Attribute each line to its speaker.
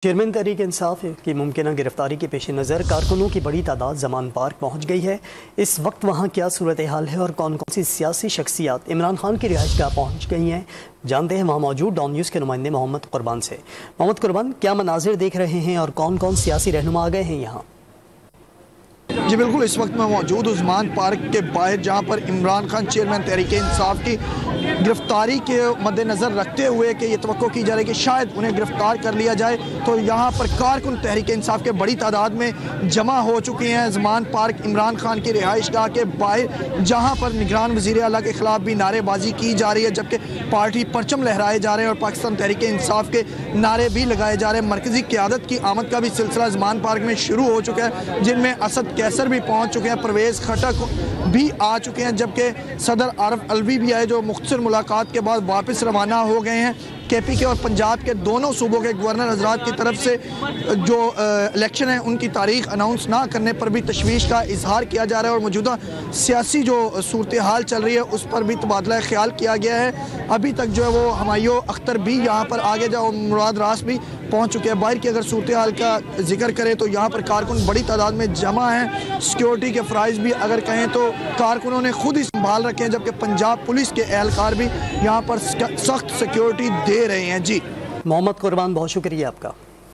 Speaker 1: Chairman Tehreek Insaf की मुमकिन गिरफ्तारी के पेश नज़र कारकुनों की बड़ी तादाद जमान पार्क पहुँच गई है। इस वक्त वहाँ क्या सूरत हाल है और कौन कौन सी सियासी शख्सियात इमरान खान की रिहाइशगाह पहुँच गई हैं, जानते हैं वहाँ मौजूद डॉन न्यूज़ के नुमाइंदे मोहम्मद कुर्बान से। मोहम्मद कुर्बान, क्या मनाजिर देख रहे हैं और कौन कौन सियासी रहनुमा आ गए हैं यहाँ?
Speaker 2: जी बिल्कुल, इस वक्त मैं मौजूद उस्मान पार्क के बाहर, जहां पर इमरान खान चेयरमैन तहरीक इंसाफ की गिरफ्तारी के मद्देनज़र रखते हुए कि ये तवक्को की जा रही है कि शायद उन्हें गिरफ्तार कर लिया जाए, तो यहाँ पर कारकुन तहरीक इंसाफ के बड़ी तादाद में जमा हो चुके हैं उस्मान पार्क इमरान खान की रिहाइशगाह के बाहर, जहाँ पर निगरान वज़ीर आला के खिलाफ भी नारेबाजी की जा रही है, जबकि पार्टी परचम लहराए जा रहे हैं और पाकिस्तान तहरीक इंसाफ के नारे भी लगाए जा रहे हैं। मरकज़ी क़यादत की आमद का भी सिलसिला उस्मान पार्क में शुरू हो चुका है, जिनमें असद कैसर भी पहुंच चुके हैं, परवेज़ खटक भी आ चुके हैं, जबकि सदर आरिफ अलवी भी आए जो मुख्तसर मुलाकात के बाद वापस रवाना हो गए हैं। केपी के और पंजाब के दोनों सूबों के गवर्नर हजरात की तरफ से जो इलेक्शन है उनकी तारीख अनाउंस ना करने पर भी तशवीश का इजहार किया जा रहा है और मौजूदा सियासी जो सूरत हाल चल रही है उस पर भी तबादला ख्याल किया गया है। अभी तक जो है वो हुमायूं अख्तर भी यहाँ पर आगे जाओ, मुराद रास भी पहुँच चुके हैं। बाहर की अगर सूरत हाल का जिक्र करें तो यहाँ पर कारकुन बड़ी तादाद में जमा हैं। सिक्योरिटी के फ़राइज़ भी अगर कहें तो कारकुनों ने खुद ही संभाल रखे हैं, जबकि पंजाब पुलिस के एहलकार भी यहाँ पर सख्त सिक्योरिटी दे रहे हैं। जी
Speaker 1: मोहम्मद कुर्बान, बहुत शुक्रिया आपका।